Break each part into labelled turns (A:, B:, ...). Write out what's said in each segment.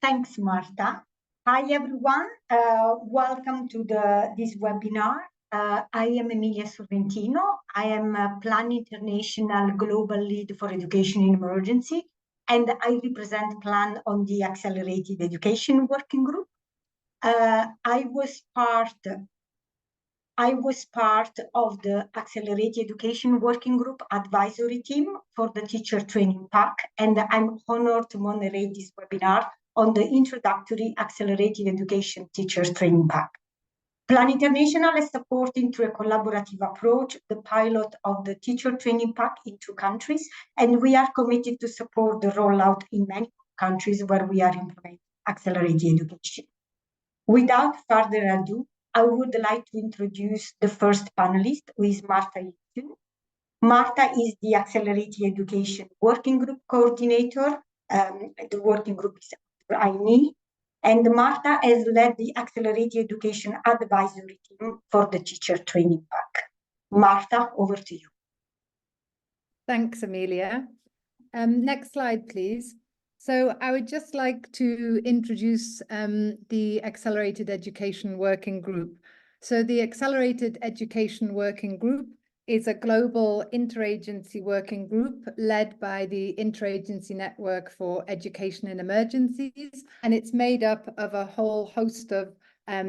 A: Thanks, Marta. Hi, everyone. Welcome to this webinar. I am Emilia Sorrentino. I am a Plan International Global Lead for Education in Emergency, and I represent Plan on the Accelerated Education Working Group. I was part of the Accelerated Education Working Group advisory team for the teacher training pack, and I'm honored to moderate this webinar on the Introductory Accelerated Education Teachers Training Pack. Plan International is supporting through a collaborative approach the pilot of the teacher training pack in 2 countries, and we are committed to support the rollout in many countries where we are implementing accelerated education. Without further ado, I would like to introduce the first panelist, who is Marta. Marta is the Accelerated Education Working Group Coordinator. The working group is INEE, and Marta has led the Accelerated Education Advisory Team for the Teacher Training Pack. Marta, over to you.
B: Thanks, Emilia. Next slide, please. So I would just like to introduce the Accelerated Education Working Group. So the Accelerated Education Working Group is a global interagency working group led by the Interagency Network for Education in Emergencies, and it's made up of a whole host of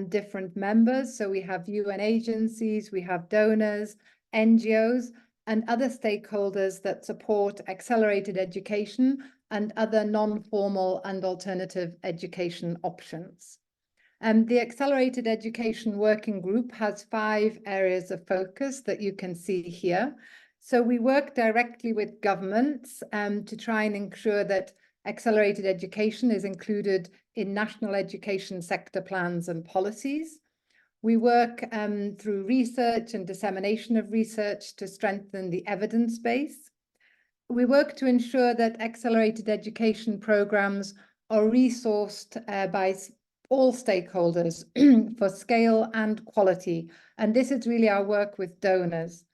B: different members. So we have UN agencies, we have donors, NGOs, and other stakeholders that support accelerated education and other non-formal and alternative education options. The Accelerated Education Working Group has 5 areas of focus that you can see here. So we work directly with governments to try and ensure that accelerated education is included in national education sector plans and policies. We work through research and dissemination of research to strengthen the evidence base. We work to ensure that accelerated education programs are resourced by all stakeholders for scale and quality. And this is really our work with donors.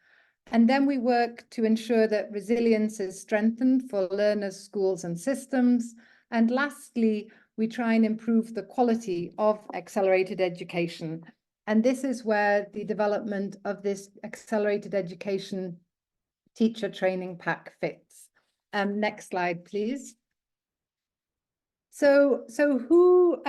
B: And then we work to ensure that resilience is strengthened for learners, schools, and systems. And lastly, we try and improve the quality of accelerated education. And this is where the development of this accelerated education teacher training pack fits. Next slide, please. So who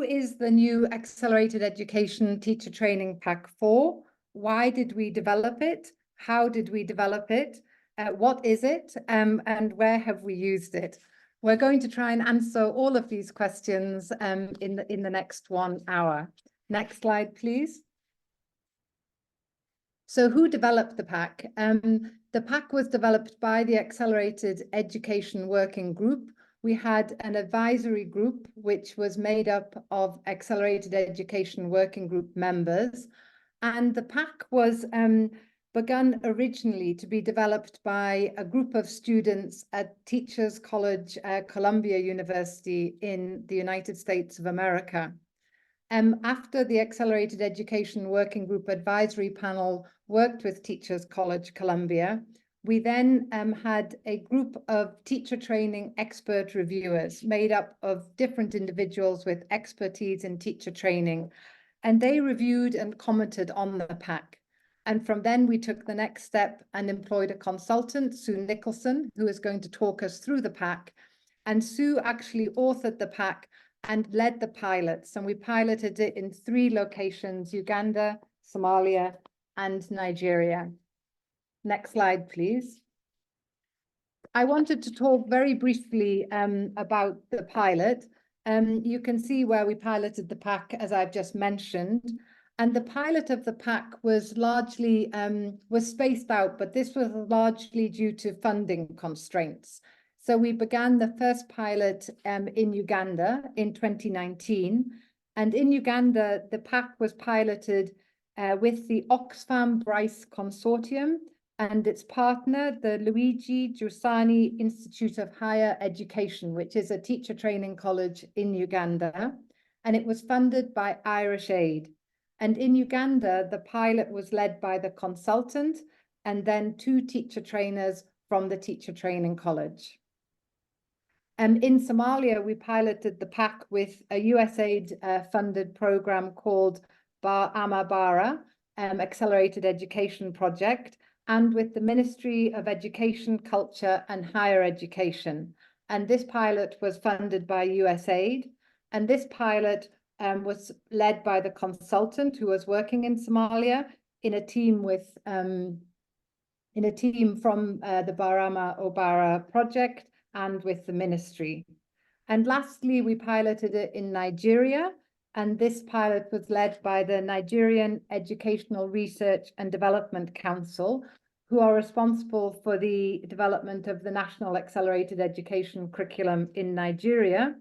B: is the new accelerated education teacher training pack for? Why did we develop it? How did we develop it? What is it? And where have we used it? We're going to try and answer all of these questions in the next 1 hour. Next slide, please. So who developed the pack? The pack was developed by the Accelerated Education Working Group. We had an advisory group, which was made up of Accelerated Education Working Group members. And the pack was begun originally to be developed by a group of students at Teachers College, Columbia University in the United States of America. After the Accelerated Education Working Group Advisory Panel worked with Teachers College, Columbia, we then had a group of teacher training expert reviewers made up of different individuals with expertise in teacher training. And they reviewed and commented on the pack. And from then we took the next step and employed a consultant, Sue Nicholson, who is going to talk us through the pack. And Sue actually authored the pack and led the pilots. And we piloted it in 3 locations: Uganda, Somalia, and Nigeria. Next slide, please. I wanted to talk very briefly about the pilot. You can see where we piloted the pack, as I've just mentioned. And the pilot of the pack was largely was spaced out, but this was largely due to funding constraints. So we began the first pilot in Uganda in 2019. And in Uganda, the pack was piloted with the Oxfam Bryce Consortium and its partner, the Luigi Giussani Institute of Higher Education, which is a teacher training college in Uganda. And it was funded by Irish Aid. And in Uganda, the pilot was led by the consultant and then 2 teacher trainers from the teacher training college. In Somalia, we piloted the pack with a USAID funded program called Bar Ama Bara, Accelerated Education Project, and with the Ministry of Education, Culture and Higher Education. And this pilot was funded by USAID. And this pilot was led by the consultant who was working in Somalia in a team with from the Barama Obara project and with the ministry. And lastly, we piloted it in Nigeria, and this pilot was led by the Nigerian Educational Research and Development Council, who are responsible for the development of the National Accelerated Education Curriculum in Nigeria.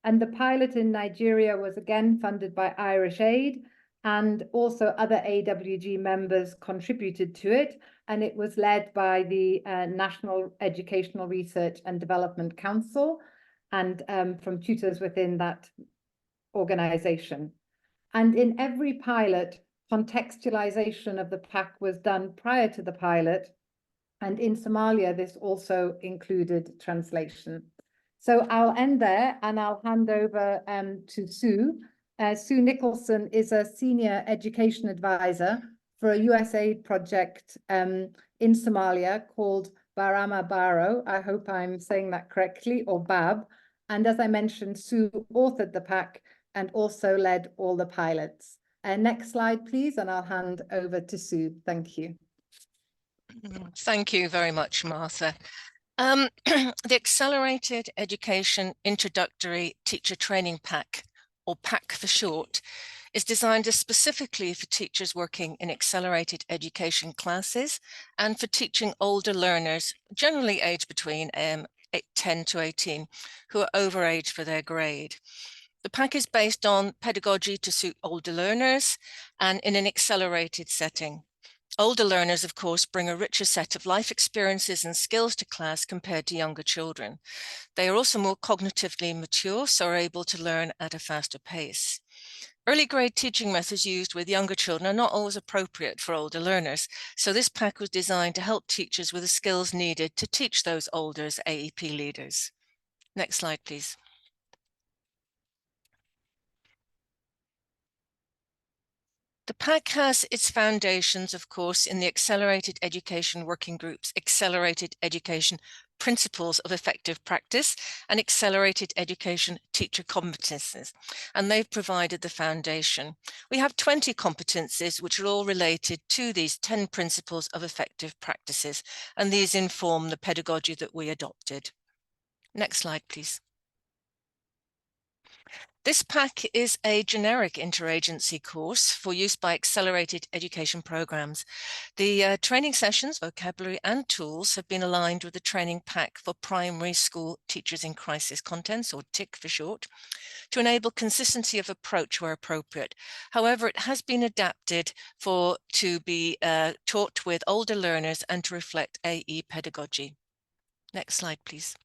B: And the pilot in Nigeria was again funded by Irish Aid, and also other AWG members contributed to it, and it was led by the National Educational Research and Development Council and from tutors within that organization. And in every pilot, contextualization of the pack was done prior to the pilot, and in Somalia, this also included translation. So I'll end there and I'll hand over to Sue. Sue Nicholson is a senior education advisor for a USAID project in Somalia called Barama Baro. I hope I'm saying that correctly, or BAB. And as I mentioned, Sue authored the pack and also led all the pilots. Next slide, please, and I'll hand over to Sue. Thank you.
C: Thank you very much, Martha. The Accelerated Education Introductory Teacher Training Pack, or PAC for short, is designed specifically for teachers working in accelerated education classes and for teaching older learners, generally aged between 10 to 18, who are overage for their grade. The PAC is based on pedagogy to suit older learners and in an accelerated setting. Older learners, of course, bring a richer set of life experiences and skills to class compared to younger children. They are also more cognitively mature, so are able to learn at a faster pace. Early grade teaching methods used with younger children are not always appropriate for older learners, so this pack was designed to help teachers with the skills needed to teach those older AEP leaders. Next slide, please. The PAC has its foundations, of course, in the Accelerated Education Working Group's Accelerated Education Principles of Effective Practice and Accelerated Education Teacher Competences, and they've provided the foundation. We have 20 competencies which are all related to these 10 principles of effective practices, and these inform the pedagogy that we adopted. Next slide, please. This pack is a generic interagency course for use by accelerated education programs. The training sessions, vocabulary and tools have been aligned with the training pack for primary school teachers in crisis contents, or TIC for short, to enable consistency of approach where appropriate. However, it has been adapted to be taught with older learners and to reflect AE pedagogy. Next slide, please.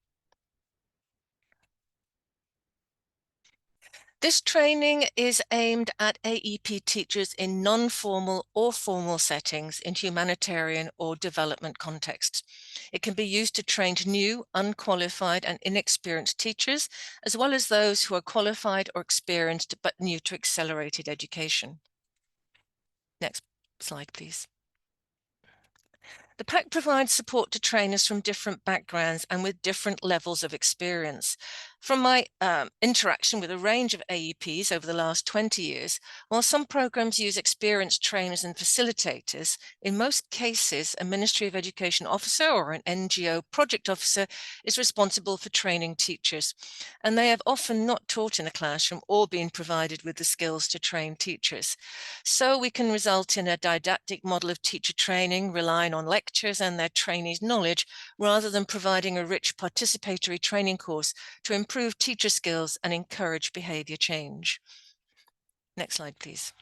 C: This training is aimed at AEP teachers in non-formal or formal settings in humanitarian or development contexts. It can be used to train new, unqualified and inexperienced teachers, as well as those who are qualified or experienced but new to accelerated education. Next slide, please. The pack provides support to trainers from different backgrounds and with different levels of experience. From my interaction with a range of AEPs over the last 20 years, while some programs use experienced trainers and facilitators, in most cases, a Ministry of Education officer or an NGO project officer is responsible for training teachers, and they have often not taught in a classroom or been provided with the skills to train teachers. So we can result in a didactic model of teacher training, relying on lectures and their trainees' knowledge, rather than providing a rich participatory training course to improve teacher skills and encourage behavior change. Next slide, please.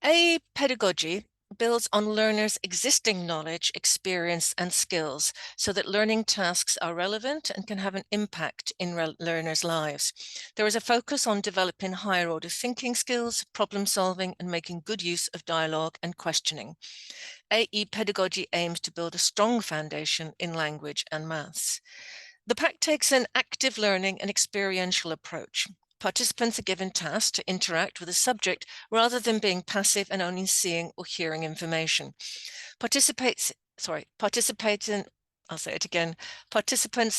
C: AE pedagogy builds on learners' existing knowledge, experience, and skills so that learning tasks are relevant and can have an impact in learners' lives. There is a focus on developing higher order thinking skills, problem solving, and making good use of dialogue and questioning. AE pedagogy aims to build a strong foundation in language and maths. The pack takes an active learning and experiential approach. Participants are given tasks to interact with a subject rather than being passive and only seeing or hearing information. Participants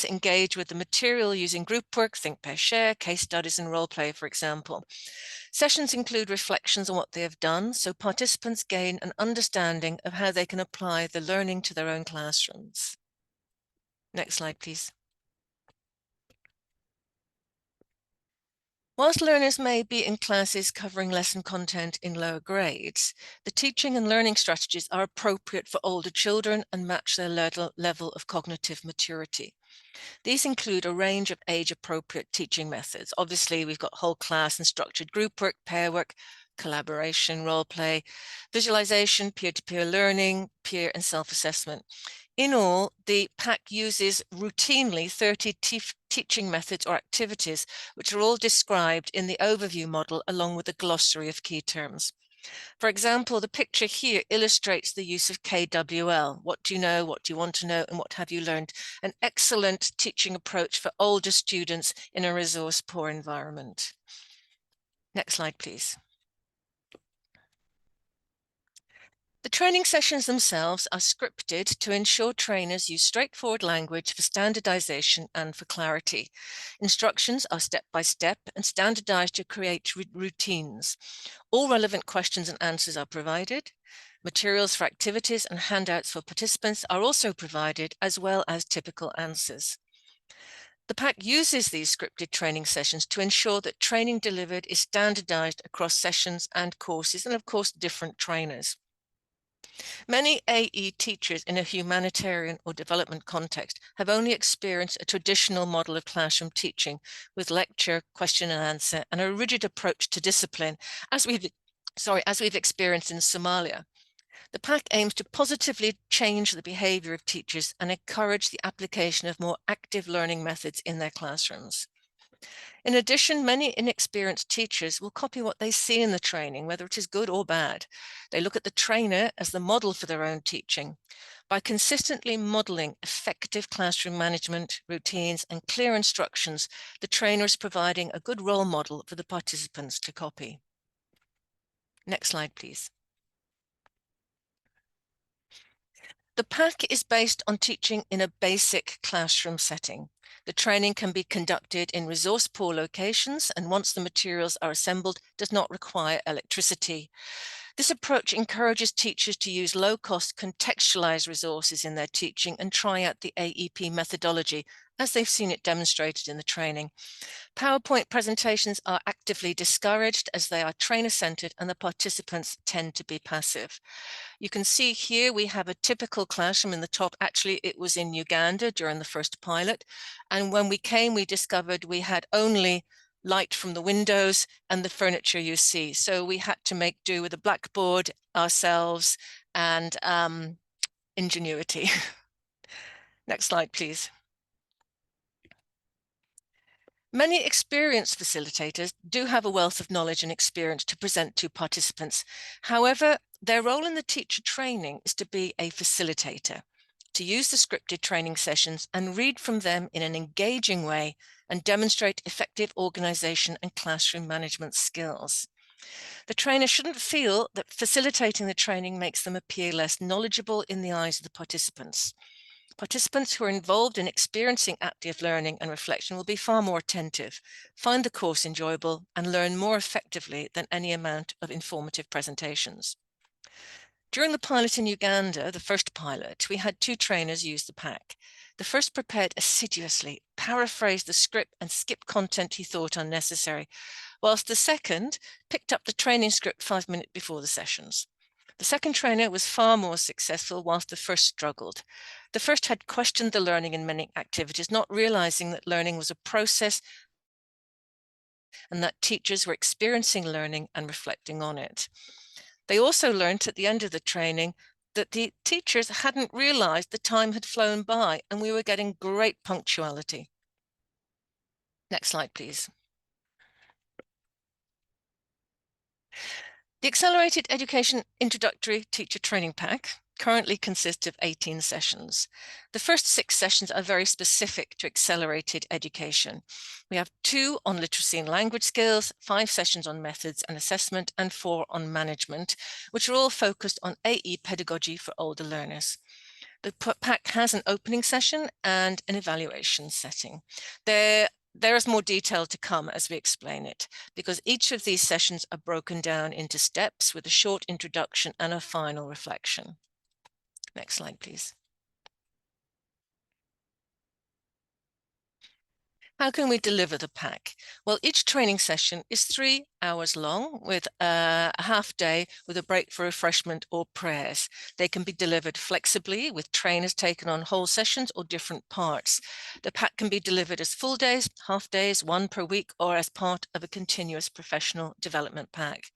C: engage with the material using group work, think, pair, share, case studies, and role play, for example. Sessions include reflections on what they have done, so participants gain an understanding of how they can apply the learning to their own classrooms. Next slide, please. Whilst learners may be in classes covering lesson content in lower grades, the teaching and learning strategies are appropriate for older children and match their level of cognitive maturity. These include a range of age-appropriate teaching methods. Obviously, we've got whole class and structured group work, pair work, collaboration, role play, visualization, peer-to-peer learning, peer and self-assessment. In all, the pack uses routinely 30 teaching methods or activities, which are all described in the overview model along with a glossary of key terms. For example, the picture here illustrates the use of KWL. What do you know? What do you want to know? And what have you learned? An excellent teaching approach for older students in a resource-poor environment. Next slide, please. The training sessions themselves are scripted to ensure trainers use straightforward language for standardization and for clarity. Instructions are step-by-step and standardized to create routines. All relevant questions and answers are provided. Materials for activities and handouts for participants are also provided, as well as typical answers. The pack uses these scripted training sessions to ensure that training delivered is standardized across sessions and courses, and of course, different trainers. Many AE teachers in a humanitarian or development context have only experienced a traditional model of classroom teaching with lecture, question and answer, and a rigid approach to discipline, as we've experienced in Somalia. The pack aims to positively change the behavior of teachers and encourage the application of more active learning methods in their classrooms. In addition, many inexperienced teachers will copy what they see in the training, whether it is good or bad. They look at the trainer as the model for their own teaching. By consistently modeling effective classroom management, routines, and clear instructions, the trainer is providing a good role model for the participants to copy. Next slide, please. The pack is based on teaching in a basic classroom setting. The training can be conducted in resource-poor locations, and once the materials are assembled, does not require electricity. This approach encourages teachers to use low-cost contextualized resources in their teaching and try out the AEP methodology, as they've seen it demonstrated in the training. PowerPoint presentations are actively discouraged as they are trainer-centered and the participants tend to be passive. You can see here we have a typical classroom in the top. Actually, it was in Uganda during the first pilot. And when we came, we discovered we had only light from the windows and the furniture you see. So we had to make do with a blackboard ourselves and ingenuity. Next slide, please. Many experienced facilitators do have a wealth of knowledge and experience to present to participants. However, their role in the teacher training is to be a facilitator, to use the scripted training sessions and read from them in an engaging way and demonstrate effective organization and classroom management skills. The trainer shouldn't feel that facilitating the training makes them appear less knowledgeable in the eyes of the participants. Participants who are involved in experiencing active learning and reflection will be far more attentive, find the course enjoyable, and learn more effectively than any amount of informative presentations. During the pilot in Uganda, the first pilot, we had 2 trainers use the pack. The first prepared assiduously, paraphrased the script and skipped content he thought unnecessary, whilst the second picked up the training script 5 minutes before the sessions. The second trainer was far more successful whilst the first struggled. The first had questioned the learning in many activities, not realizing that learning was a process and that teachers were experiencing learning and reflecting on it. They also learnt at the end of the training that the teachers hadn't realized the time had flown by and we were getting great punctuality. Next slide, please. The Accelerated Education Introductory Teacher Training Pack currently consists of 18 sessions. The first 6 sessions are very specific to accelerated education. We have 2 on literacy and language skills, 5 sessions on methods and assessment, and 4 on management, which are all focused on AE pedagogy for older learners. The pack has an opening session and an evaluation setting. There is more detail to come as we explain it, because each of these sessions are broken down into steps with a short introduction and a final reflection. Next slide, please. How can we deliver the pack? Well, each training session is 3 hours long with a half day with a break for refreshment or prayers. They can be delivered flexibly with trainers taken on whole sessions or different parts. The pack can be delivered as full days, half days, 1 per week, or as part of a continuous professional development pack.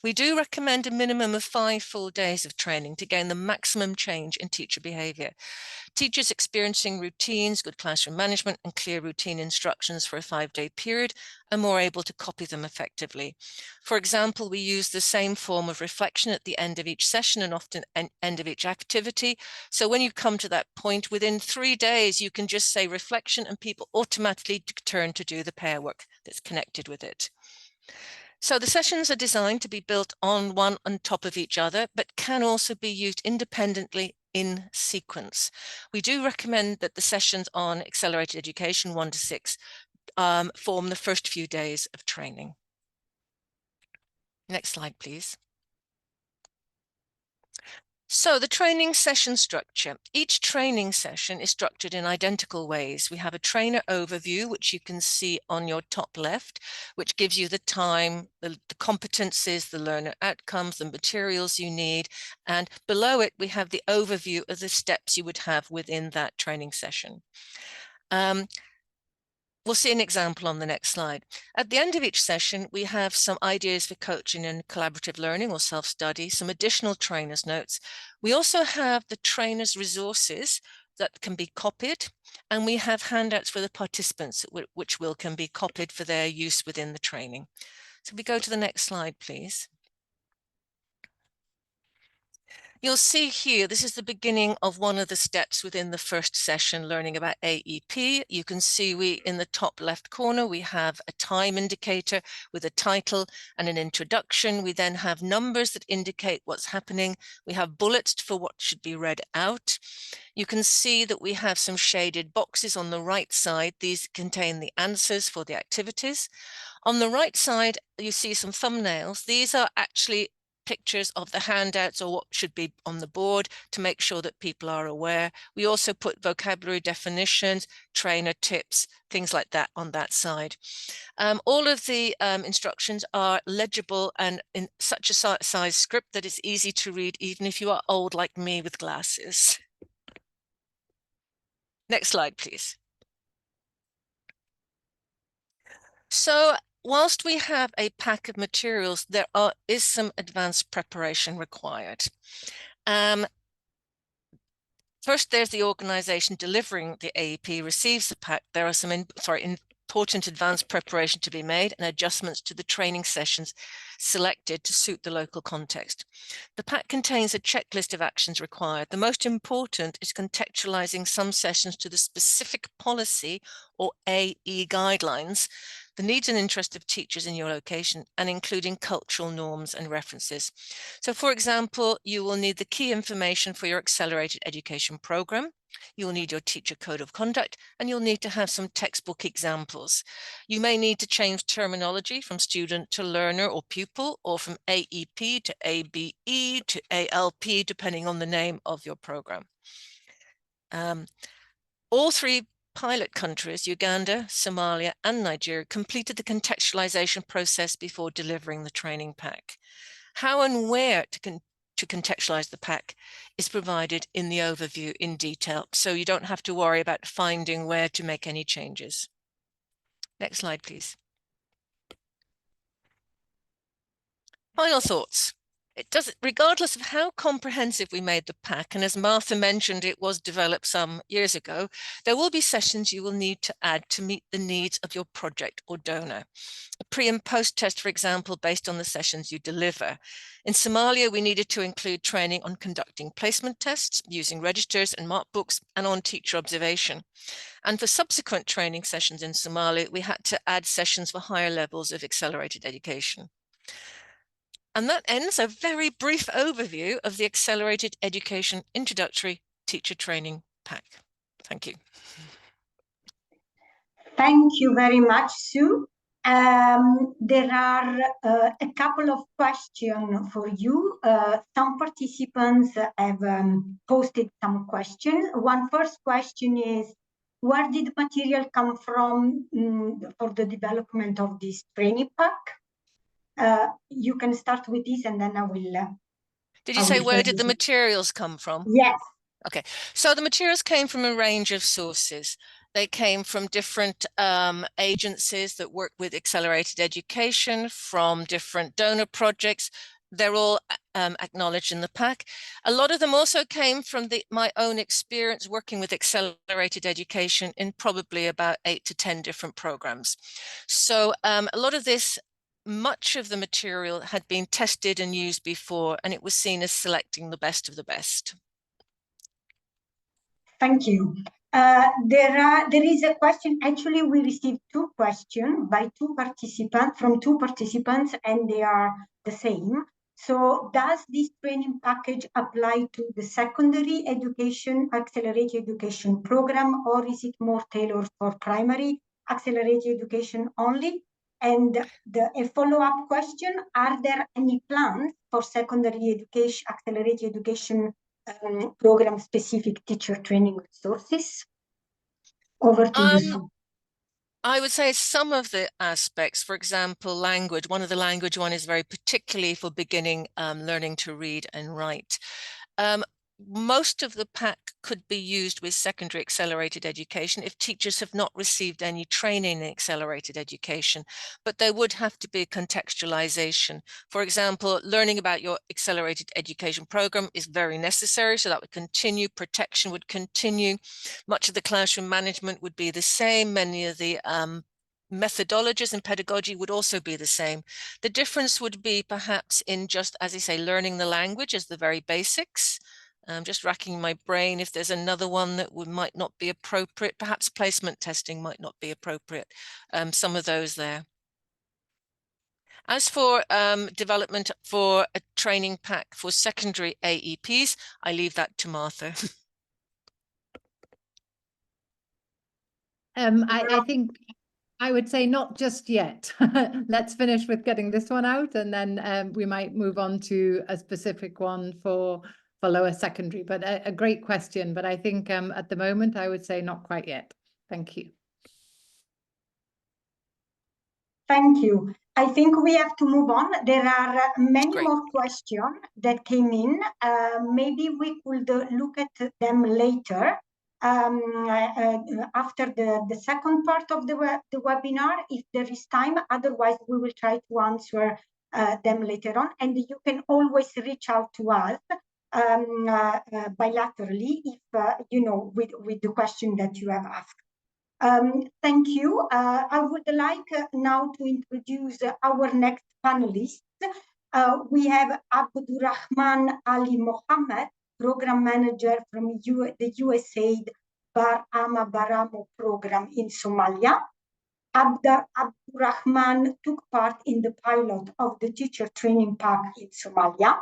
C: We do recommend a minimum of 5 full days of training to gain the maximum change in teacher behaviour. Teachers experiencing routines, good classroom management, and clear routine instructions for a 5-day period are more able to copy them effectively. For example, we use the same form of reflection at the end of each session and often end of each activity. So when you come to that point, within 3 days, you can just say reflection and people automatically turn to do the pair work that's connected with it. So the sessions are designed to be built on one on top of each other, but can also be used independently in sequence. We do recommend that the sessions on accelerated education 1 to 6 form the first few days of training. Next slide, please. So the training session structure. Each training session is structured in identical ways. We have a trainer overview, which you can see on your top left, which gives you the time, the competencies, the learner outcomes, the materials you need. And below it, we have the overview of the steps you would have within that training session. We'll see an example on the next slide. At the end of each session, we have some ideas for coaching and collaborative learning or self-study, some additional trainer's notes. We also have the trainer's resources that can be copied, and we have handouts for the participants, which can be copied for their use within the training. So we go to the next slide, please. You'll see here, this is the beginning of one of the steps within the first session, learning about AEP. You can see in the top left corner, we have a time indicator with a title and an introduction. We then have numbers that indicate what's happening. We have bullets for what should be read out. You can see that we have some shaded boxes on the right side. These contain the answers for the activities. On the right side, you see some thumbnails. These are actually pictures of the handouts or what should be on the board to make sure that people are aware. We also put vocabulary definitions, trainer tips, things like that on that side. All of the instructions are legible and in such a size script that it's easy to read even if you are old like me with glasses. Next slide, please. So whilst we have a pack of materials, there is some advanced preparation required. First, there's the organization delivering the AEP receives the pack. There are some important advanced preparation to be made and adjustments to the training sessions selected to suit the local context. The pack contains a checklist of actions required. The most important is contextualizing some sessions to the specific policy or AE guidelines, the needs and interests of teachers in your location, and including cultural norms and references. So for example, you will need the key information for your accelerated education program. You'll need your teacher code of conduct, and you'll need to have some textbook examples. You may need to change terminology from student to learner or pupil, or from AEP to ABE to ALP, depending on the name of your program. All 3 pilot countries, Uganda, Somalia, and Nigeria, completed the contextualization process before delivering the training pack. How and where to contextualize the pack is provided in the overview in detail, so you don't have to worry about finding where to make any changes. Next slide, please. Final thoughts. it does, regardless of how comprehensive we made the pack, and as Martha mentioned, it was developed some years ago, there will be sessions you will need to add to meet the needs of your project or donor. A pre and post test, for example, based on the sessions you deliver. In Somalia, we needed to include training on conducting placement tests, using registers and mark books, and on teacher observation. And for subsequent training sessions in Somalia, we had to add sessions for higher levels of accelerated education. And that ends a very brief overview of the Accelerated Education Introductory Teacher Training Pack. Thank you.
A: Thank you very much, Sue. There are a couple of questions for you. Some participants have posted some questions. One first question is, where did material come from for the development of this training pack? You can start with this and then I will...
C: Did you say where did the materials come from?
A: Yes.
C: Okay, so the materials came from a range of sources. They came from different agencies that work with accelerated education, from different donor projects. They're all acknowledged in the pack. A lot of them also came from my own experience working with accelerated education in probably about 8 to 10 different programs. So a lot of this, much of the material had been tested and used before, and it was seen as selecting the best of the best.
A: Thank you. There is a question. Actually, we received two questions by from two participants, and they are the same. So, does this training package apply to the secondary education, accelerated education program, or is it more tailored for primary accelerated education only? And a follow-up question: are there any plans for secondary education, accelerated education program-specific teacher training resources? Over to you.
C: I would say some of the aspects, for example, language. One of the language one is very particularly for beginning learning to read and write. Most of the pack could be used with secondary accelerated education if teachers have not received any training in accelerated education, but there would have to be contextualization. For example, learning about your accelerated education program is very necessary, so that would continue. Protection would continue. Much of the classroom management would be the same. Many of the methodologies and pedagogy would also be the same. The difference would be perhaps in just, as I say, learning the language as the very basics. I'm just racking my brain if there's another one that might not be appropriate. Perhaps placement testing might not be appropriate. Some of those there. As for development for a training pack for secondary AEPs, I leave that to Martha.
B: I think I would say not just yet. Let's finish with getting this one out, and then we might move on to a specific one for lower secondary. But a great question. But I think at the moment, I would say not quite yet. Thank you.
A: Thank you. I think we have to move on. There are many more questions that came in. Maybe we could look at them later. After the second part of the webinar, if there is time. Otherwise, we will try to answer them later on. And you can always reach out to us bilaterally if with the question that you have asked. Thank you. I would like now to introduce our next panelists. We have Abdurrahman Ali Mohammed, Program Manager from the USAID Bar Ama Baramo program in Somalia. Abdurrahman took part in the pilot of the teacher training pack in Somalia.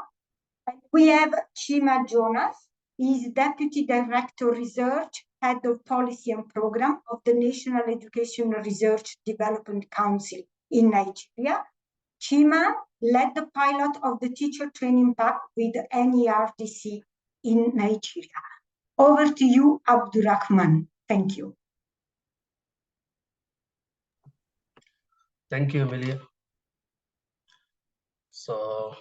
A: And we have Chima Jonas. He is Deputy Director Research, Head of Policy and Program of the National Education Research Development Council in Nigeria. Chima led the pilot of the teacher training pack with NERDC in Nigeria. Over to you, Abdurrahman. Thank you.
D: Thank you, Emilia. So,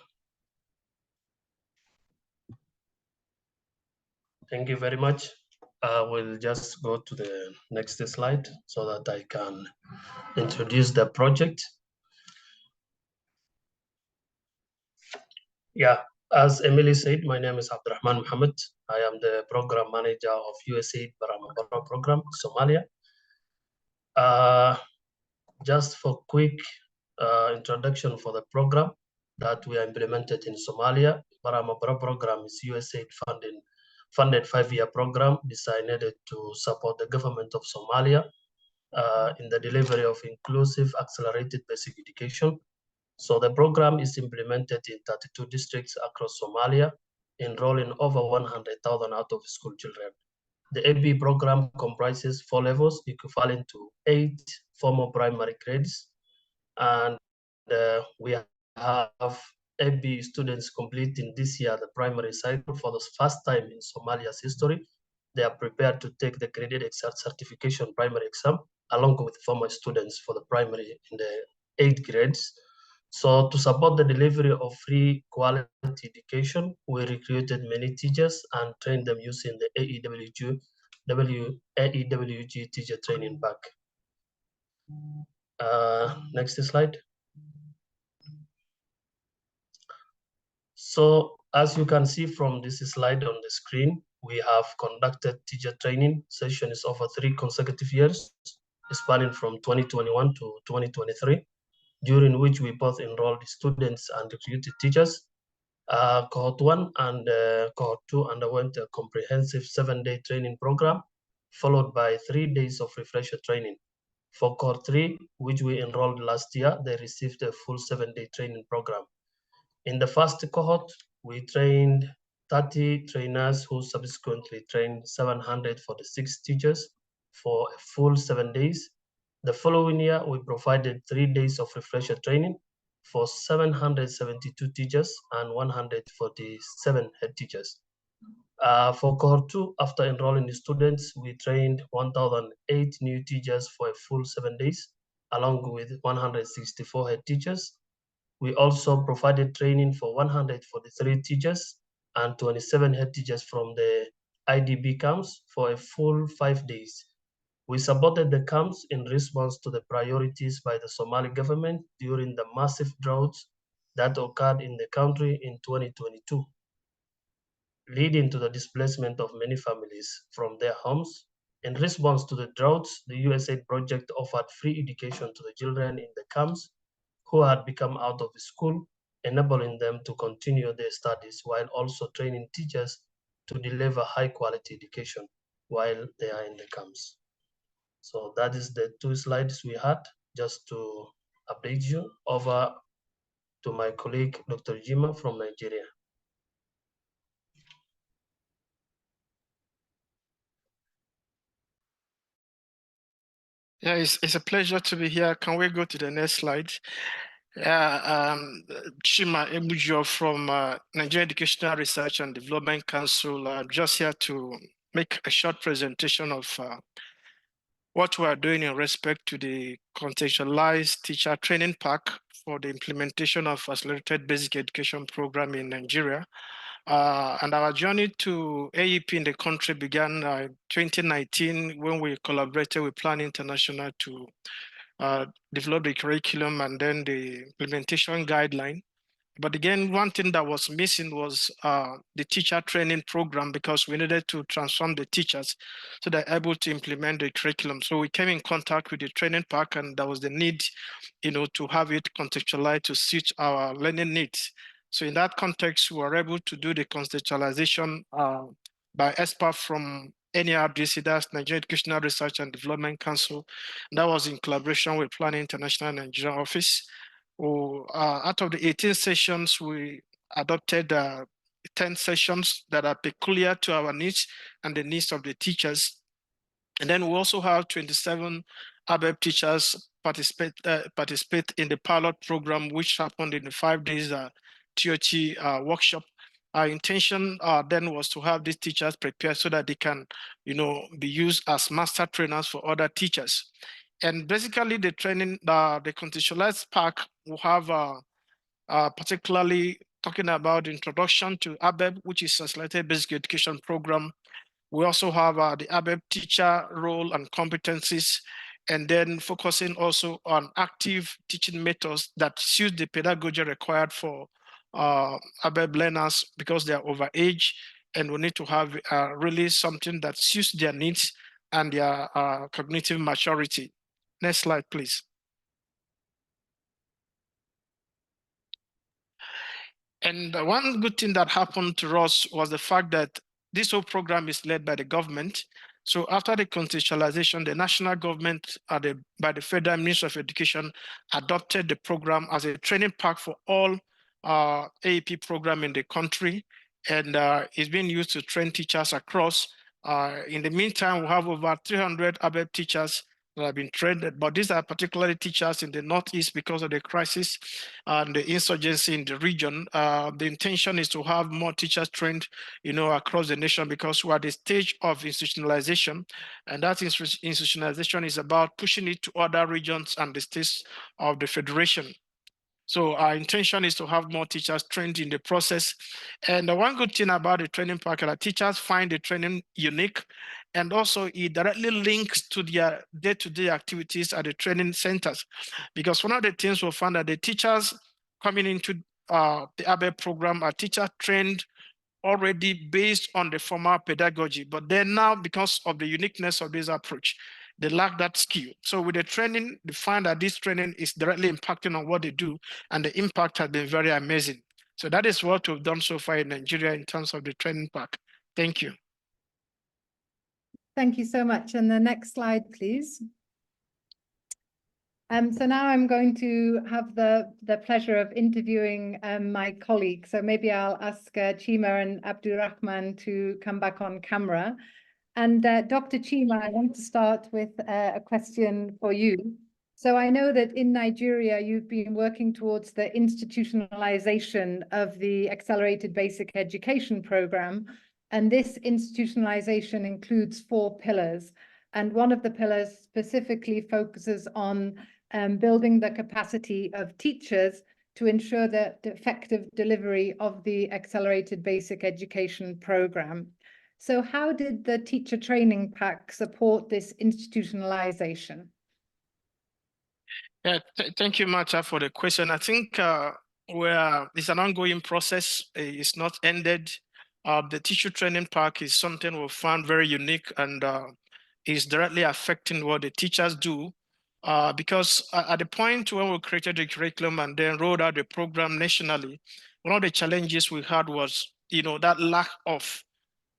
D: thank you very much. I will just go to the next slide so that I can introduce the project. Yeah, as Emily said, my name is Abdurrahman Muhammad. I am the program manager of USAID Baramabara program, Somalia. Just for quick introduction for the program that we are implemented in Somalia, Baramabara program is USAID funded 5-year program designed to support the government of Somalia in the delivery of inclusive accelerated basic education. So the program is implemented in 32 districts across Somalia, enrolling over 100,000 out-of-school children. The AB program comprises 4 levels equivalent to 8 formal primary grades, and we have AB students completing this year the primary cycle for the first time in Somalia's history. They are prepared to take the graded certification primary exam along with former students for the primary in the 8 grades. So to support the delivery of free quality education, we recruited many teachers and trained them using the AEWG teacher training pack. Next slide. So as you can see from this slide on the screen, we have conducted teacher training sessions over 3 consecutive years, spanning from 2021 to 2023, during which we both enrolled students and recruited teachers. Cohort 1 and Cohort 2 underwent a comprehensive 7-day training program, followed by 3 days of refresher training. For Cohort 3, which we enrolled last year, they received a full 7-day training program. In the first cohort, we trained 30 trainers who subsequently trained 746 teachers for a full 7 days. The following year, we provided 3 days of refresher training for 772 teachers and 147 head teachers. For Cohort 2, after enrolling the students, we trained 1,008 new teachers for a full 7 days, along with 164 head teachers. We also provided training for 143 teachers and 27 head teachers from the IDP camps for a full 5 days. We supported the camps in response to the priorities by the Somali government during the massive droughts that occurred in the country in 2022, leading to the displacement of many families from their homes. In response to the droughts, the USAID project offered free education to the children in the camps who had become out of school, enabling them to continue their studies while also training teachers to deliver high quality education while they are in the camps. So that is the 2 slides we had just to update you. Over to my colleague, Dr. Jima from Nigeria.
E: Yeah, it's a pleasure to be here. Can we go to the next slide? Yeah, Chima Ebujo from Nigeria Educational Research and Development Council. I'm just here to make a short presentation of what we are doing in respect to the contextualized teacher training pack for the implementation of accelerated basic education program in Nigeria. And our journey to AEP in the country began in 2019 when we collaborated with Plan International to develop the curriculum and then the implementation guideline. But again, one thing that was missing was the teacher training program, because we needed to transform the teachers so they're able to implement the curriculum. So we came in contact with the training pack, and there was the need, to have it contextualized to suit our learning needs. So in that context, we were able to do the contextualization by experts from NERDC, that's Nigeria Educational Research and Development Council. And that was in collaboration with Plan International Nigeria office. Out of the 18 sessions, we adopted 10 sessions that are peculiar to our needs and the needs of the teachers. And then we also have 27 ABEP teachers participate in the pilot program, which happened in the 5 days TOT workshop. Our intention then was to have these teachers prepared so that they can, be used as master trainers for other teachers. And basically the training, the contextualized pack will have particularly talking about the introduction to ABEP, which is Accelerated Basic Education Program. We also have the ABEP teacher role and competencies, and then focusing also on active teaching methods that suit the pedagogy required for ABEB learners because they are overage, and we need to have really something that suits their needs and their cognitive maturity. Next slide, please. And one good thing that happened to us was the fact that this whole program is led by the government. So after the contextualization, the national government by the Federal Ministry of Education adopted the program as a training pack for all AEP program in the country, and it's being used to train teachers across. In the meantime, we have over 300 ABEB teachers that have been trained, but these are particularly teachers in the Northeast because of the crisis and the insurgency in the region. The intention is to have more teachers trained, across the nation, because we're at the stage of institutionalization, and that institutionalization is about pushing it to other regions and the states of the federation. So our intention is to have more teachers trained in the process. And the one good thing about the training package, that teachers find the training unique, and also it directly links to their day-to-day activities at the training centers. Because one of the things we found that the teachers coming into the ABEB program are teacher trained already based on the formal pedagogy, but then now, because of the uniqueness of this approach, they lack that skill. So with the training, they find that this training is directly impacting on what they do, and the impact has been very amazing. So that is what we've done so far in Nigeria in terms of the training pack. Thank you.
B: Thank you so much. And the next slide, please. So now I'm going to have the pleasure of interviewing my colleagues. So maybe I'll ask Chima and Abdurrahman to come back on camera. And Dr. Chima, I want to start with a question for you. So I know that in Nigeria, you've been working towards the institutionalization of the Accelerated Basic Education Program. And this institutionalization includes 4 pillars. And one of the pillars specifically focuses on building the capacity of teachers to ensure the effective delivery of the Accelerated Basic Education Program. So how did the teacher training pack support this institutionalization?
E: Yeah, thank you, Marta, for the question. I think it's an ongoing process. It's not ended. The teacher training pack is something we found very unique, and is directly affecting what the teachers do. Because at the point when we created the curriculum and then rolled out the program nationally, one of the challenges we had was, that lack of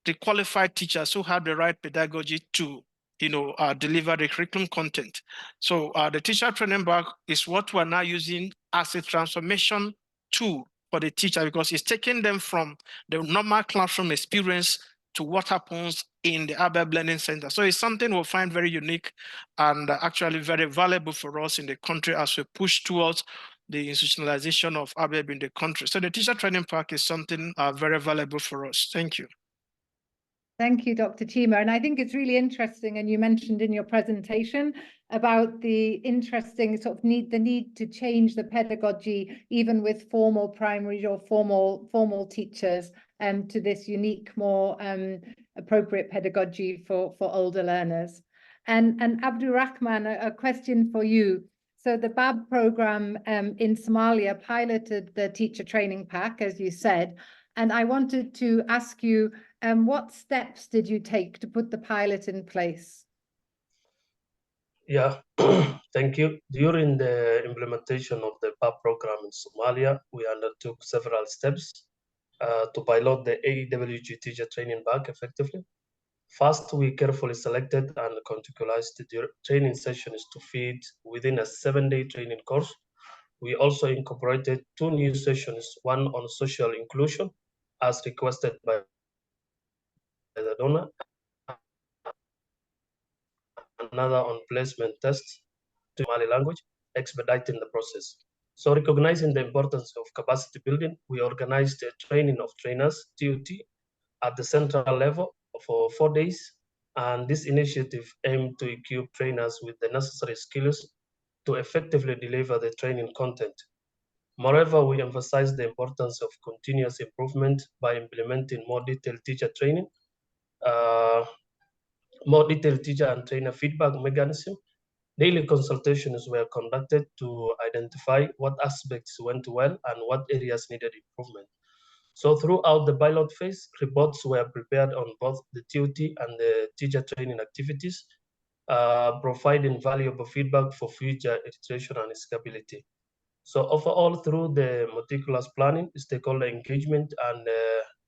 E: the qualified teachers who have the right pedagogy to, deliver the curriculum content. So the teacher training pack is what we're now using as a transformation tool for the teacher, because it's taking them from the normal classroom experience to what happens in the ABEB Learning Center. So it's something we'll find very unique and actually very valuable for us in the country as we push towards the institutionalization of ABEB in the country. So the teacher training pack is something very valuable for us. Thank you.
B: Thank you, Dr. Chima. And I think it's really interesting, and you mentioned in your presentation about the interesting sort of the need to change the pedagogy, even with formal primary or formal teachers, to this unique, more appropriate pedagogy for older learners. And Abdurrahman, a question for you. So the BAB program in Somalia piloted the teacher training pack, as you said, and I wanted to ask you, what steps did you take to put the pilot in place?
D: Yeah, thank you. During the implementation of the PAP program in Somalia, we undertook several steps to pilot the AEWG teacher training pack effectively. First, we carefully selected and contextualized the training sessions to fit within a 7-day training course. We also incorporated 2 new sessions, one on social inclusion, as requested by the donor, another on placement tests to Somali language, expediting the process. So recognizing the importance of capacity building, we organized a training of trainers, TUT, at the central level for 4 days. And this initiative aimed to equip trainers with the necessary skills to effectively deliver the training content. Moreover, we emphasized the importance of continuous improvement by implementing more detailed teacher training, more detailed teacher and trainer feedback mechanism, Daily consultations were conducted to identify what aspects went well and what areas needed improvement. So throughout the pilot phase, reports were prepared on both the TOT and the teacher training activities, providing valuable feedback for future iteration and scalability. So overall, through the meticulous planning, stakeholder engagement, and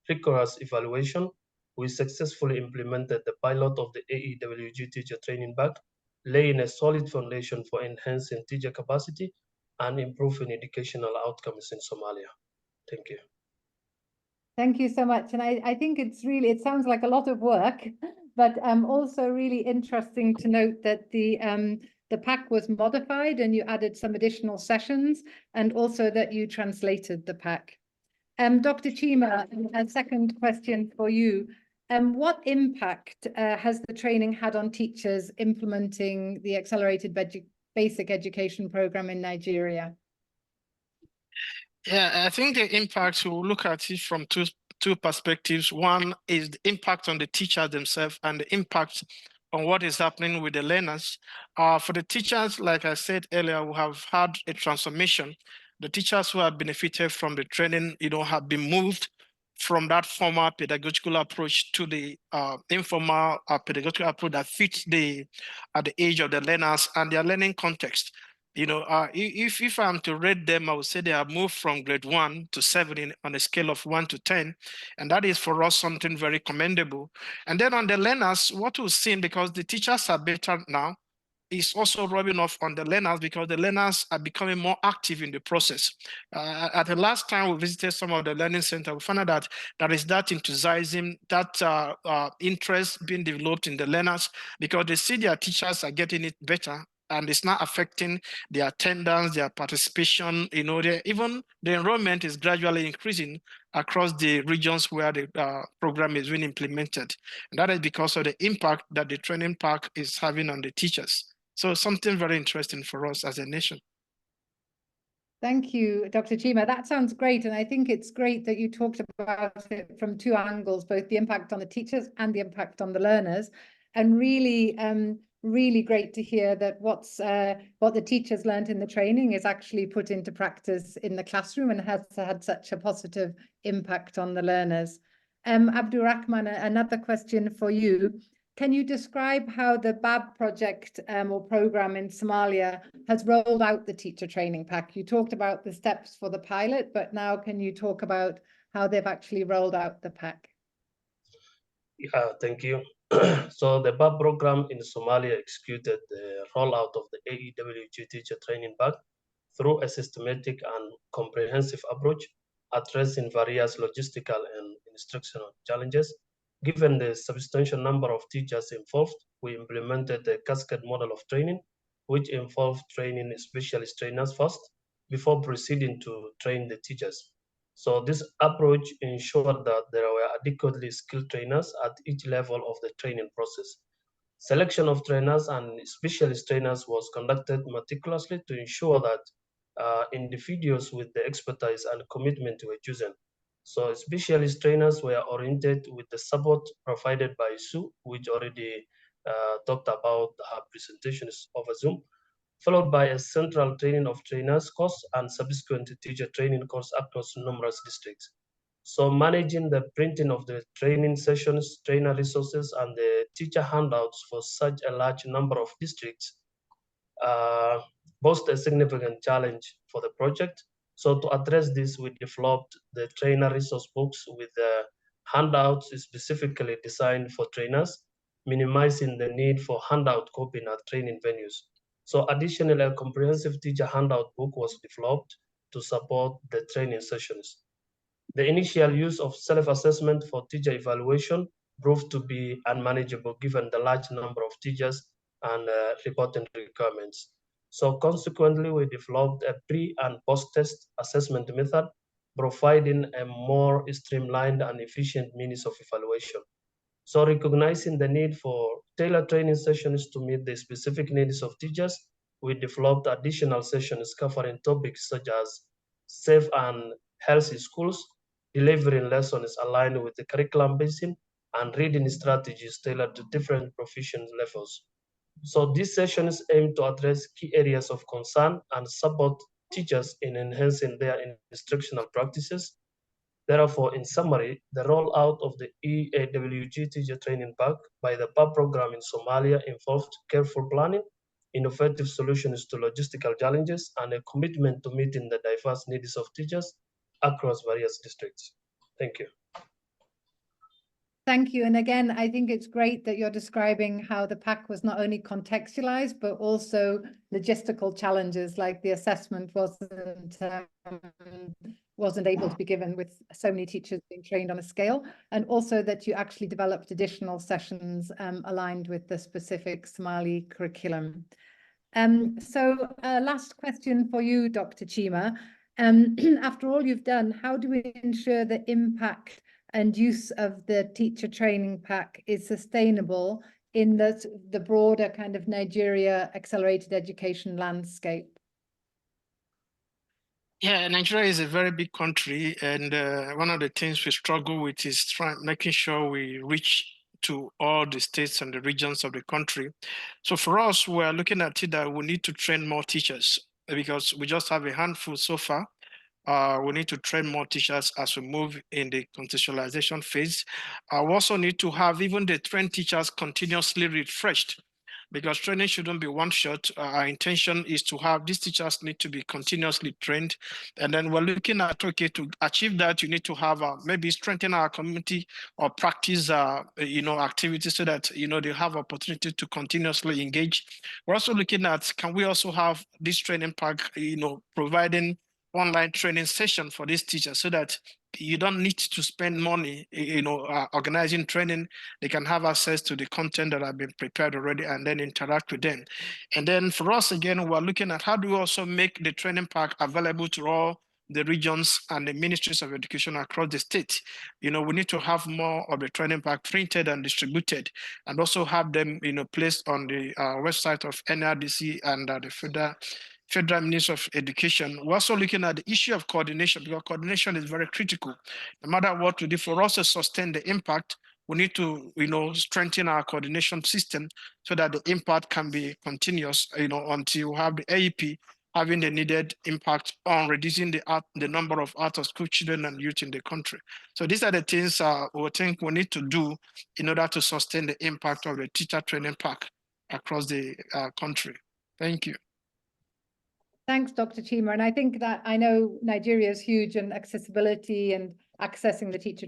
D: rigorous evaluation, we successfully implemented the pilot of the AEWG teacher training bag, laying a solid foundation for enhancing teacher capacity and improving educational outcomes in Somalia. Thank you.
B: Thank you so much. And I think it sounds like a lot of work, but also really interesting to note that the pack was modified and you added some additional sessions, and also that you translated the pack. Dr. Chima, a second question for you. What impact has the training had on teachers implementing the accelerated basic education program in Nigeria?
E: Yeah, I think the impact, we'll look at it from two perspectives. One is the impact on the teachers themselves and the impact on what is happening with the learners. For the teachers, like I said earlier, we have had a transformation. The teachers who have benefited from the training, have been moved from that formal pedagogical approach to the informal pedagogical approach that fits the age of the learners and their learning context. If I'm to rate them, I would say they have moved from grade 1 to 7 on a scale of 1 to 10. And that is for us something very commendable. And then on the learners, what we've seen, because the teachers are better now, is also rubbing off on the learners because the learners are becoming more active in the process. At the last time we visited some of the learning centers, we found out that there is that enthusiasm, that interest being developed in the learners because they see their teachers are getting it better, and it's not affecting their attendance, their participation. Even the enrollment is gradually increasing across the regions where the program is being implemented. And that is because of the impact that the training pack is having on the teachers. So something very interesting for us as a nation.
B: Thank you, Dr. Chima. That sounds great. And I think it's great that you talked about it from two angles, both the impact on the teachers and the impact on the learners. And really, really great to hear that what the teachers learned in the training is actually put into practice in the classroom and has had such a positive impact on the learners. Abdurrahman, another question for you. Can you describe how the BAB project or program in Somalia has rolled out the teacher training pack? You talked about the steps for the pilot, but now can you talk about how they've actually rolled out the pack?
D: Yeah, thank you. So the BAB program in Somalia executed the rollout of the AEWG teacher training pack through a systematic and comprehensive approach, addressing various logistical and instructional challenges. Given the substantial number of teachers involved, we implemented the cascade model of training, which involved training specialist trainers first before proceeding to train the teachers. So this approach ensured that there were adequately skilled trainers at each level of the training process. Selection of trainers and specialist trainers was conducted meticulously to ensure that individuals with the expertise and commitment were chosen. So specialist trainers were oriented with the support provided by Sue, which already talked about her presentations over Zoom, followed by a central training of trainers course and subsequent teacher training course across numerous districts. So managing the printing of the training sessions, trainer resources, and the teacher handouts for such a large number of districts posed a significant challenge for the project. So to address this, we developed the trainer resource books with the handouts specifically designed for trainers, minimizing the need for handout copying at training venues. So additionally, a comprehensive teacher handout book was developed to support the training sessions. The initial use of self-assessment for teacher evaluation proved to be unmanageable given the large number of teachers and reporting requirements. So consequently, we developed a pre and post-test assessment method, providing a more streamlined and efficient means of evaluation. So recognizing the need for tailored training sessions to meet the specific needs of teachers, we developed additional sessions covering topics such as safe and healthy schools, delivering lessons aligned with the curriculum basing, and reading strategies tailored to different proficiency levels. So these sessions aim to address key areas of concern and support teachers in enhancing their instructional practices. Therefore, in summary, the rollout of the EAWG Teacher Training Pack by the PAP program in Somalia involved careful planning, innovative solutions to logistical challenges, and a commitment to meeting the diverse needs of teachers across various districts. Thank you.
B: Thank you. And again, I think it's great that you're describing how the pack was not only contextualized, but also logistical challenges, like the assessment wasn't able to be given with so many teachers being trained on a scale, and also that you actually developed additional sessions aligned with the specific Somali curriculum. So last question for you, Dr. Chima. After all you've done, how do we ensure the impact and use of the teacher training pack is sustainable in the broader kind of Nigeria accelerated education landscape?
E: Yeah, Nigeria is a very big country, and one of the things we struggle with is making sure we reach to all the states and the regions of the country. So for us, we're looking at it that we need to train more teachers because we just have a handful so far. We need to train more teachers as we move in the contextualization phase. We also need to have even the trained teachers continuously refreshed, because training shouldn't be one shot. Our intention is to have these teachers need to be continuously trained. And then we're looking at, okay, to achieve that, you need to have maybe strengthen our community or practice, activities so that, they have opportunity to continuously engage. We're also looking at, can we also have this training pack, providing online training session for these teachers so that you don't need to spend money, organizing training. They can have access to the content that have been prepared already and then interact with them. And then for us, again, we're looking at how do we also make the training pack available to all the regions and the ministries of education across the state. We need to have more of the training pack printed and distributed, and also have them, placed on the website of NRDC and the Federal Ministry of Education. We're also looking at the issue of coordination, because coordination is very critical. No matter what we do, for us to sustain the impact, we need to, strengthen our coordination system so that the impact can be continuous, until we have the AEP having the needed impact on reducing the number of out-of-school children and youth in the country. So these are the things we think we need to do in order to sustain the impact of the teacher training pack across the country. Thank you.
B: Thanks, Dr. Chima. And I think that I know Nigeria is huge, and accessibility and accessing the teacher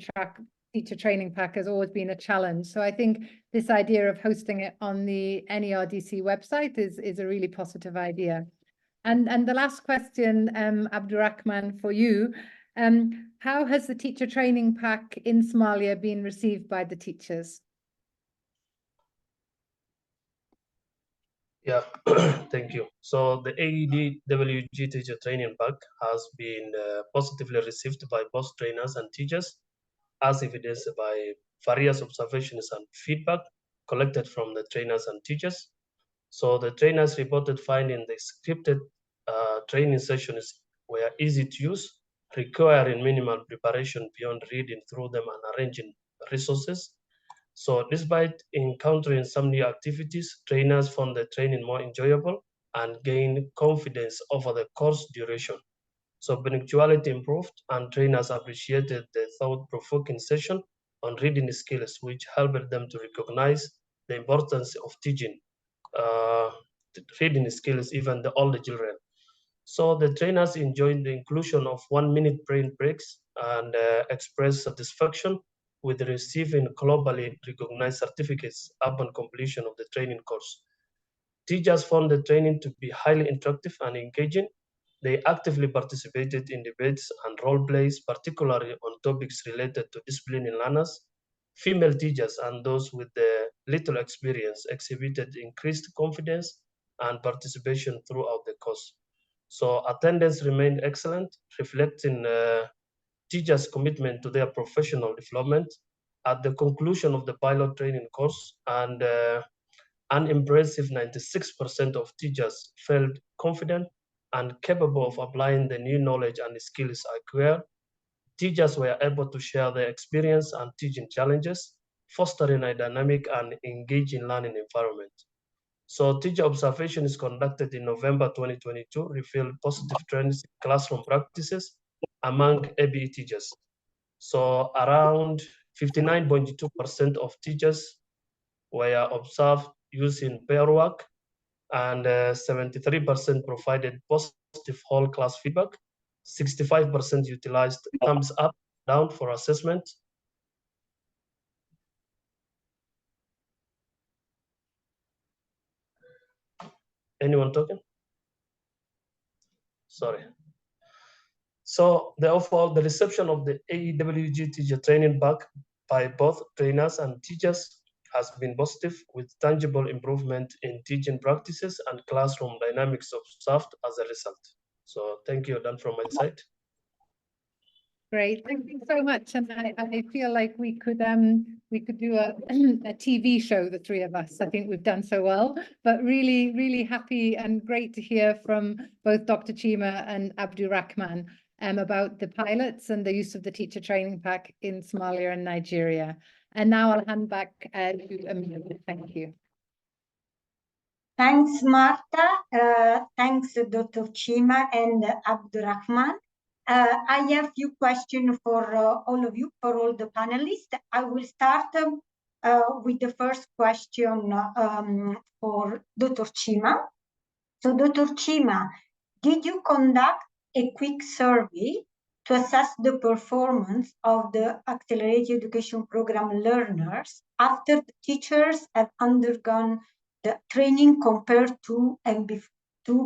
B: training pack has always been a challenge. So I think this idea of hosting it on the NERDC website is a really positive idea. And the last question, Abdurrahman, for you, how has the teacher training pack in Somalia been received by the teachers?
D: Yeah, thank you. So the AEDWG Teacher Training Pack has been positively received by both trainers and teachers, as evidenced by various observations and feedback collected from the trainers and teachers. So the trainers reported finding the scripted training sessions were easy to use, requiring minimal preparation beyond reading through them and arranging resources. So despite encountering some new activities, trainers found the training more enjoyable and gained confidence over the course duration. So punctuality improved, and trainers appreciated the thought-provoking session on reading skills, which helped them to recognize the importance of teaching reading skills even the older children. So the trainers enjoyed the inclusion of 1-minute brain breaks and expressed satisfaction with receiving globally recognized certificates upon completion of the training course. Teachers found the training to be highly interactive and engaging. They actively participated in debates and role plays, particularly on topics related to disciplining learners. Female teachers and those with little experience exhibited increased confidence and participation throughout the course. So attendance remained excellent, reflecting teachers' commitment to their professional development. At the conclusion of the pilot training course, and an impressive 96% of teachers felt confident and capable of applying the new knowledge and skills acquired. Teachers were able to share their experience and teaching challenges, fostering a dynamic and engaging learning environment. So teacher observation is conducted in November 2022, revealed positive trends in classroom practices among ABE teachers. So around 59.2% of teachers were observed using pair work, and 73% provided positive whole class feedback. 65% utilized thumbs up, down for assessment. Anyone talking? Sorry. So therefore, the reception of the AEWG teacher training pack by both trainers and teachers has been positive, with tangible improvement in teaching practices and classroom dynamics observed as a result. So thank you, done from my side.
B: Great, thank you so much. And I feel like we could do a a TV show, the three of us. I think we've done so well, but really, really happy and great to hear from both Dr. Chima and Abdurrahman about the pilots and the use of the teacher training pack in Somalia and Nigeria. And now I'll hand back to Amelia. Thank you.
A: Thanks, Marta. Thanks, Dr. Chima and Abdurrahman. I have a few questions for all of you, for all the panelists. I will start with the first question for Dr. Chima. So, Dr. Chima, did you conduct a quick survey to assess the performance of the Accelerated Education Program learners after the teachers have undergone the training compared to and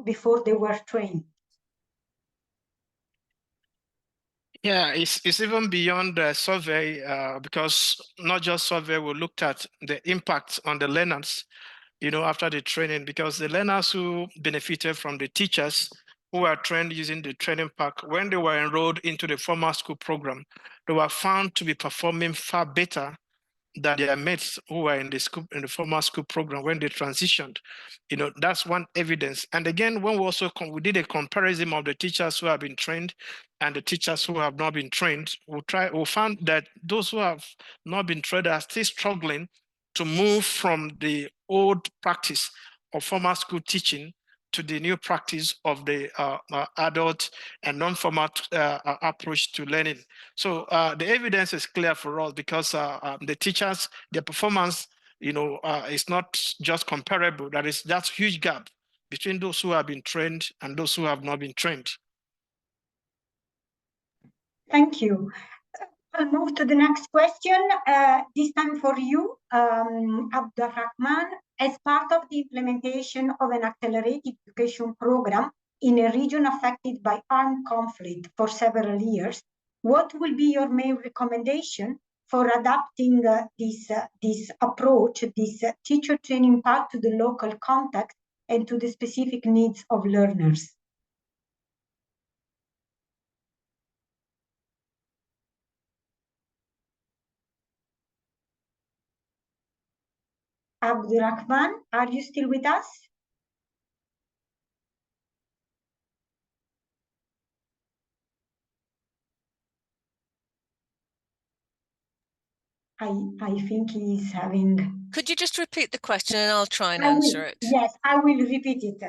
A: before they were trained?
E: Yeah, it's even beyond the survey because not just survey, we looked at the impact on the learners, you know, after the training, because the learners who benefited from the teachers who were trained using the training pack, when they were enrolled into the formal school program, they were found to be performing far better than their mates who were in the formal school program when they transitioned. You know, that's one evidence. And again, when we did a comparison of the teachers who have been trained and the teachers who have not been trained, we found that those who have not been trained are still struggling to move from the old practice of formal school teaching to the new practice of the adult and non-formal approach to learning. So the evidence is clear for us because the teachers, their performance, you know, is not just comparable. That's a huge gap between those who have been trained and those who have not been trained.
A: Thank you. I'll move to the next question, this time for you, Abdurrahman. As part of the implementation of an accelerated education program in a region affected by armed conflict for several years, what will be your main recommendation for adapting this approach, this teacher training path to the local context and to the specific needs of learners? Abdurrahman, are you still with us? I think he's having...
C: Could you just repeat the question and I'll try and answer it?
A: Yes, I will repeat it.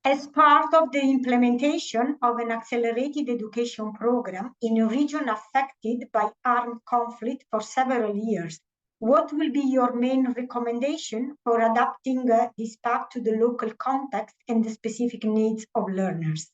A: As part of the implementation of an accelerated education program in a region affected by armed conflict for several years, what will be your main recommendation for adapting this path to the local context and the specific needs of learners?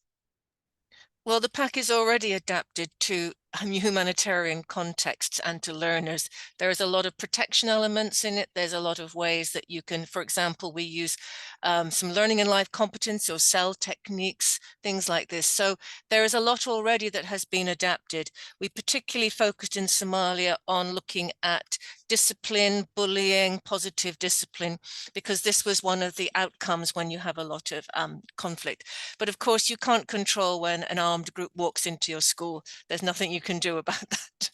C: Well, the pack is already adapted to humanitarian contexts and to learners. There is a lot of protection elements in it. There's a lot of ways that you can, for example, we use some learning and life competence or cell techniques, things like this. So there is a lot already that has been adapted. We particularly focused in Somalia on looking at discipline, bullying, positive discipline, because this was one of the outcomes when you have a lot of conflict. But of course, you can't control when an armed group walks into your school. There's nothing you can do about that.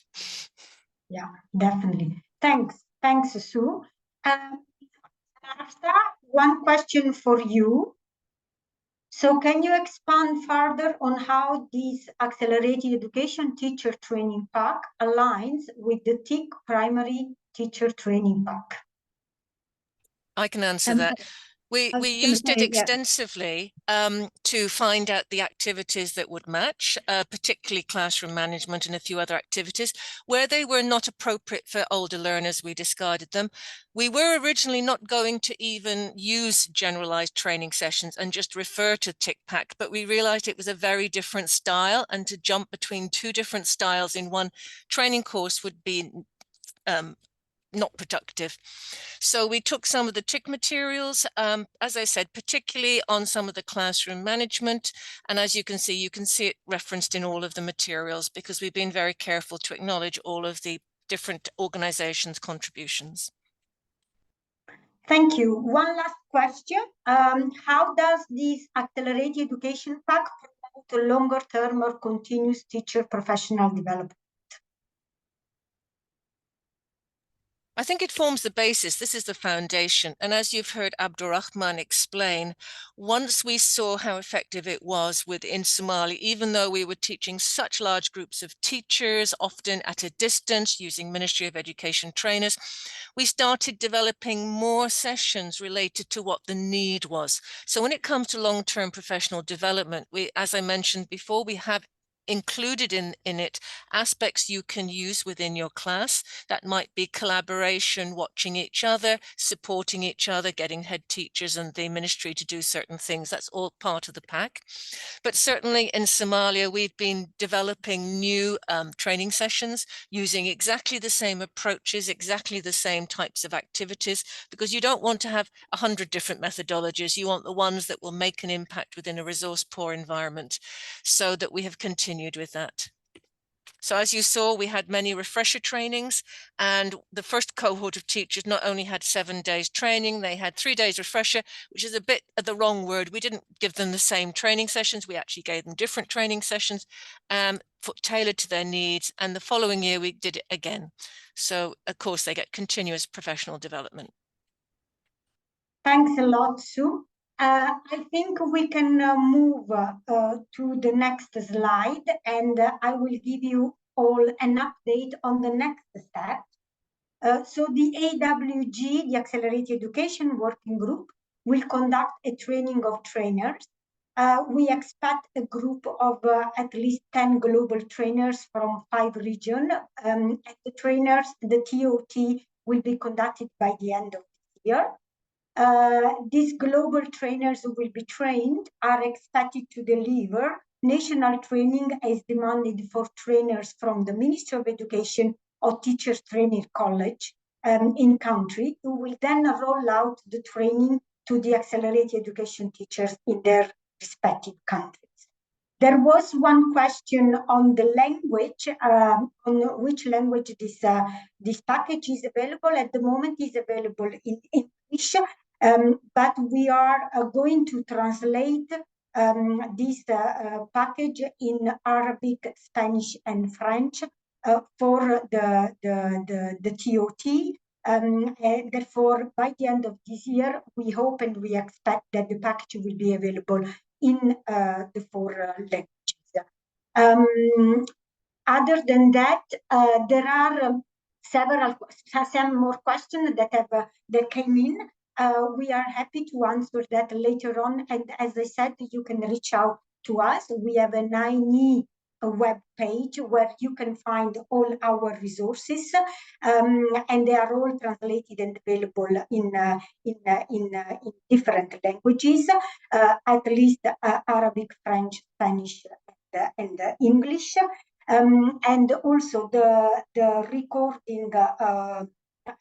A: Yeah, definitely. Thanks, Sue. Martha, one question for you. So can you expand further on how this accelerated education teacher training pack aligns with the TIC primary teacher training pack?
C: I can answer that. We used it extensively to find out the activities that would match, particularly classroom management and a few other activities. Where they were not appropriate for older learners, we discarded them. We were originally not going to even use generalized training sessions and just refer to TICPAC, but we realized it was a very different style, and to jump between two different styles in one training course would be not productive. So we took some of the TIC materials, as I said, particularly on some of the classroom management. And as you can see it referenced in all of the materials, because we've been very careful to acknowledge all of the different organizations' contributions.
A: Thank you. One last question. How does this accelerated education pack promote longer term or continuous teacher professional development?
C: I think it forms the basis. This is the foundation. And as you've heard Abdurrahman explain, once we saw how effective it was within Somalia, even though we were teaching such large groups of teachers, often at a distance using Ministry of Education trainers, we started developing more sessions related to what the need was. So when it comes to long-term professional development, as I mentioned before, we have included in it aspects you can use within your class. That might be collaboration, watching each other, supporting each other, getting head teachers and the ministry to do certain things. That's all part of the pack. But certainly in Somalia, we've been developing new training sessions using exactly the same approaches, exactly the same types of activities, because you don't want to have 100 different methodologies. You want the ones that will make an impact within a resource-poor environment, so that we have continued with that. So as you saw, we had many refresher trainings, and the first cohort of teachers not only had 7 days training, they had 3 days refresher, which is a bit of the wrong word. We didn't give them the same training sessions. We actually gave them different training sessions tailored to their needs. And the following year, we did it again. So of course, they get continuous professional development.
A: Thanks a lot, Sue. I think we can move to the next slide, and I will give you all an update on the next step. So the AWG, the Accelerated Education Working Group, will conduct a training of trainers. We expect a group of at least 10 global trainers from 5 regions. And the trainers, the TOT, will be conducted by the end of this year. These global trainers who will be trained are expected to deliver national training as demanded for trainers from the Ministry of Education or Teachers Training College in country, who will then roll out the training to the accelerated education teachers in their respective countries. There was one question on the language, on which language this package is available. At the moment, is available in English. But we are going to translate this package in Arabic, Spanish, and French for the TOT. And therefore, by the end of this year, we hope and we expect that the package will be available in the 4 languages. Other than that, there are some more questions that came in. We are happy to answer that later on. And as I said, you can reach out to us. We have an INEE web page where you can find all our resources, and they are all translated and available in different languages, at least Arabic, French, Spanish, and English. And also the recording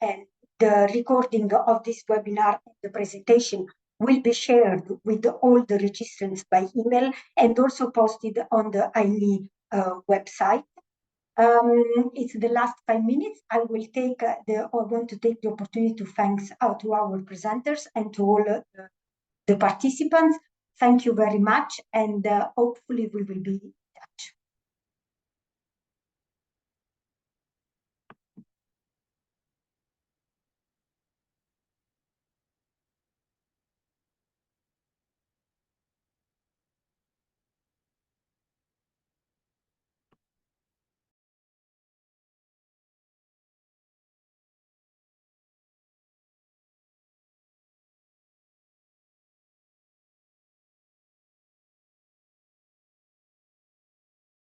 A: and the recording of this webinar and the presentation will be shared with all the registrants by email and also posted on the INEE website. It's the last 5 minutes. I want to take the opportunity to thanks out to our presenters and to all the participants. Thank you very much, and hopefully we will be